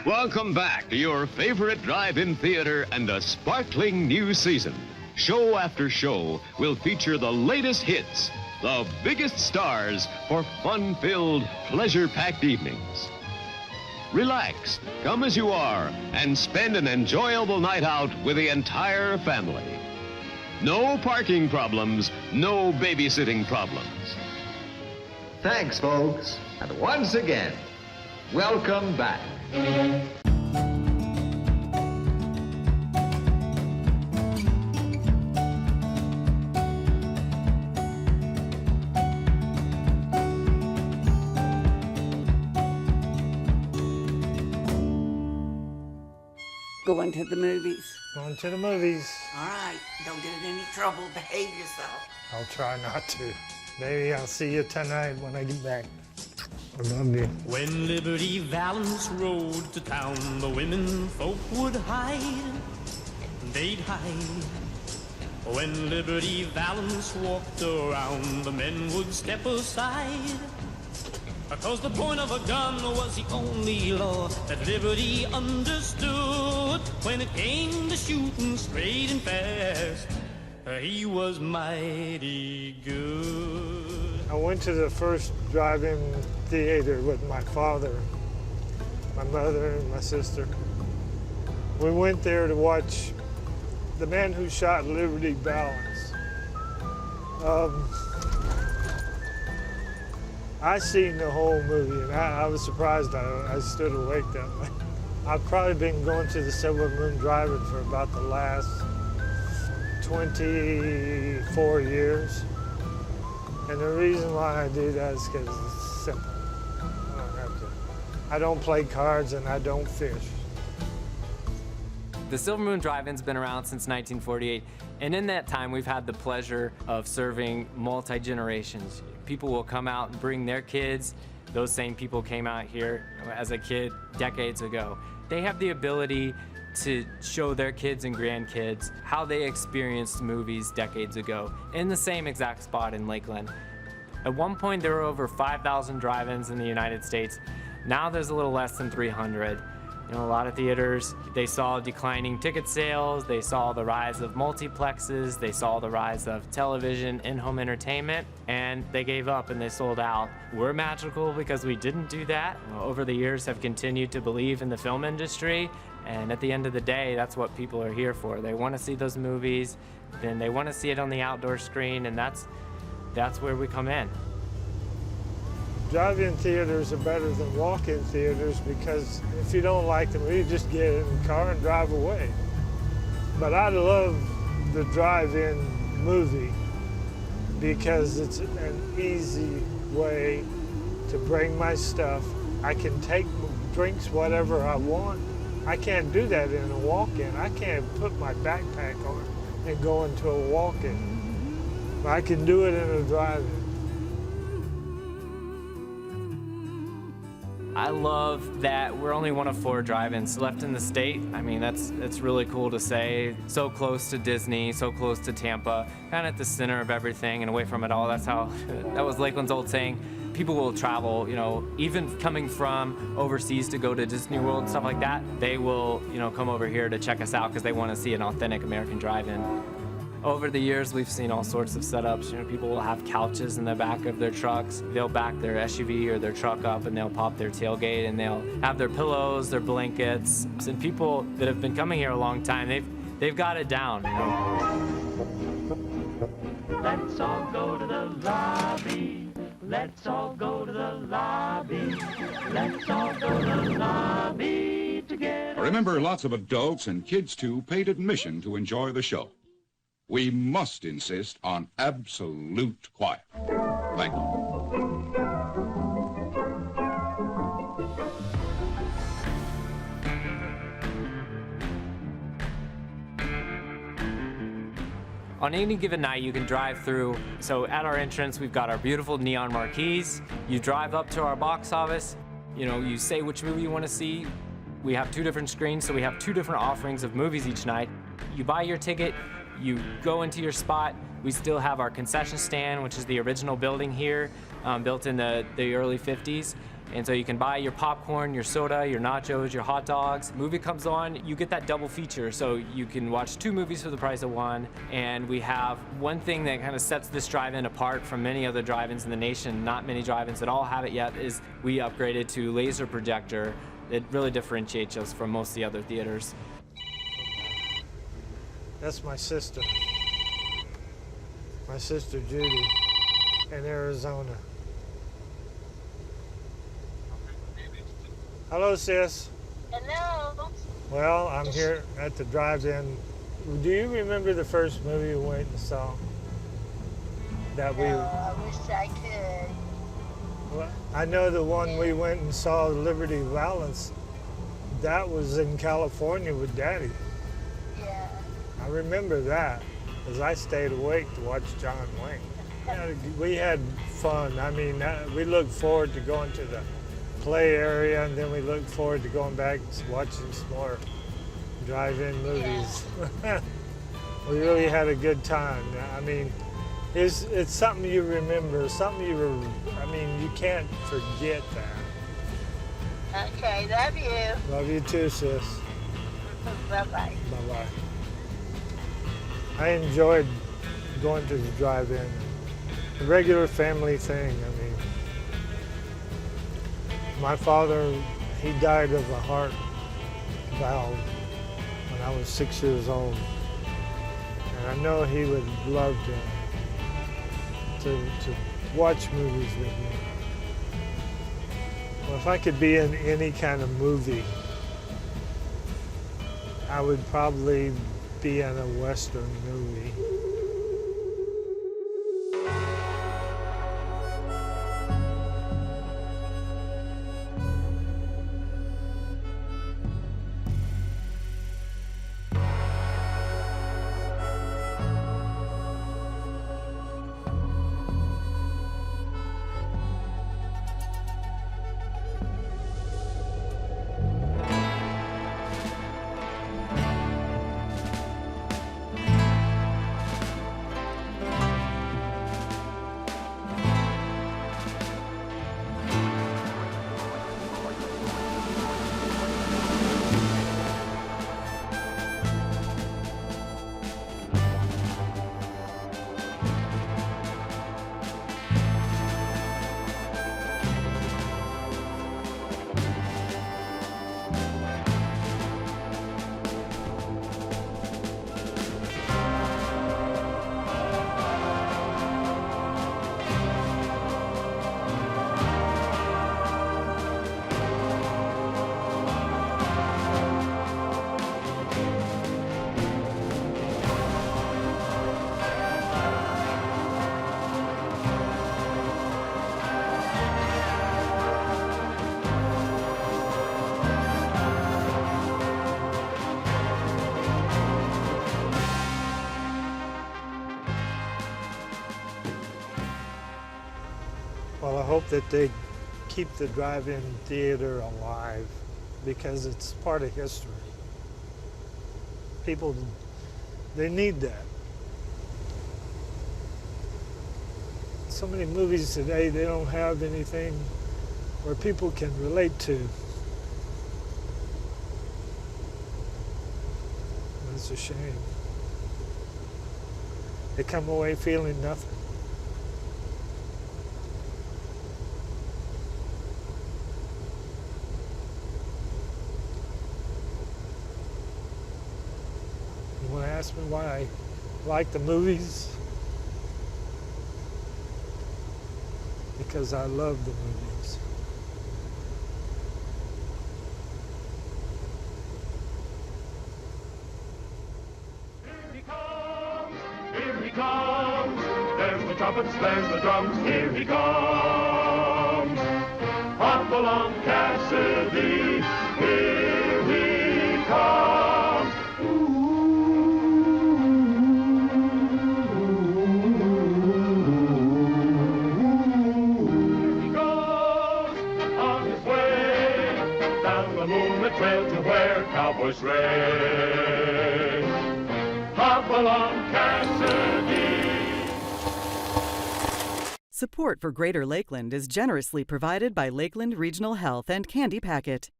Welcome back to your favorite drive-in theater and a sparkling new season. Show after show will feature the latest hits, the biggest stars for fun-filled, pleasure-packed evenings. Relax, come as you are, and spend an enjoyable night out with the entire family. No parking problems, no babysitting problems. Thanks, folks. And once again, welcome back. Going to the movies. Going to the movies. All right, don't get in any trouble, behave yourself. I'll try not to. Maybe I'll see you tonight when I get back. I love you. When Liberty Valance rode to town, the women folk would hide. They'd hide. When Liberty Valance walked around, the men would step aside. Because the point of a gun was the only law that Liberty understood. When it came to shooting straight and fast, he was mighty good. I went to the first drive-in theater with my father, my mother, and my sister. We went there to watch The Man Who Shot Liberty Valance. I seen the whole movie, and I was surprised I stood awake that way. I've probably been going to the Silver Moon Drive-In for about the last 24 years. And the reason why I do that is because it's simple. I don't play cards and I don't fish. The Silver Moon Drive-In's been around since 1948, and in that time we've had the pleasure of serving multi-generations. People will come out and bring their kids. Those same people came out here as a kid decades ago. They have the ability to show their kids and grandkids how they experienced movies decades ago in the same exact spot in Lakeland. At one point there were over 5,000 drive-ins in the United States. Now there's a little less than 300. You know, a lot of theaters, they saw declining ticket sales, they saw the rise of multiplexes, they saw the rise of television, in-home entertainment, and they gave up and they sold out. We're magical because we didn't do that. Over the years have continued to believe in the film industry, and at the end of the day, that's what people are here for. They want to see those movies, then they want to see it on the outdoor screen, and that's where we come in. Drive-in theaters are better than walk-in theaters because if you don't like them, you just get in the car and drive away. But I love the drive-in movie because it's an easy way to bring my stuff. I can take drinks whatever I want. I can't do that in a walk-in. I can't put my backpack on and go into a walk-in. I can do it in a drive-in. I love that we're only one of 4 drive-ins left in the state. I mean, that's really cool to say. So close to Disney, so close to Tampa, kind of at the center of everything and away from it all. That's how, that was Lakeland's old saying. People will travel, you know, even coming from overseas to go to Disney World and stuff like that, they will, you know, come over here to check us out because they want to see an authentic American drive-in. Over the years, we've seen all sorts of setups. You know, people will have couches in the back of their trucks. They'll back their SUV or their truck up and they'll pop their tailgate and they'll have their pillows, their blankets. And people that have been coming here a long time, they've got it down, you know. Let's all go to the lobby. Let's all go to the lobby. Let's all go to the lobby together. Remember, lots of adults and kids, too, paid admission to enjoy the show. We must insist on absolute quiet. Thank you. On any given night, you can drive through. So at our entrance, we've got our beautiful neon marquees. You drive up to our box office. You know, you say which movie you want to see. We have 2 different screens, so we have 2 different offerings of movies each night. You buy your ticket, you go into your spot. We still have our concession stand, which is the original building here, built in the early 50s. And so you can buy your popcorn, your soda, your nachos, your hot dogs. Movie comes on, you get that double feature. So you can watch 2 movies for the price of 1. And we have one thing that kind of sets this drive-in apart from many other drive-ins in the nation. Not many drive-ins at all have it yet, is we upgraded to laser projector. It really differentiates us from most of the other theaters. That's my sister. My sister Judy in Arizona. Hello, sis. Hello. Well, I'm here at the drive-in. Do you remember the first movie we went and saw? That we. I wish I could. Well, I know the one we went and saw, Liberty Valance. That was in California with Daddy. Yeah. I remember that, because I stayed awake to watch John Wayne. Yeah, we had fun. I mean, we looked forward to going to the play area, and then we looked forward to going back and watching some more drive-in movies. Yeah. We really had a good time. I mean, it's something you remember, something you can't forget that. Okay, love you. Love you too, sis. Bye-bye. Bye-bye. I enjoyed going to the drive-in. A regular family thing. I mean, my father, he died of a heart valve when I was 6 years old. And I know he would love to watch movies with me. Well, if I could be in any kind of movie, I would probably be in a Western movie. Well, I hope that they keep the drive-in theater alive because it's part of history. People, they need that. So many movies today, they don't have anything where people can relate to. That's a shame. They come away feeling nothing. You want to ask me why I like the movies? Because I love the movies. Here he comes, there's the trumpets, there's the drums, here he comes. Hop along, Cassidy, here he comes. Here he goes, on his way, down the moonlit trail to where cowboys race. Hop along, Cassidy. Support for Greater Lakeland is generously provided by Lakeland Regional Health and Candy Packet.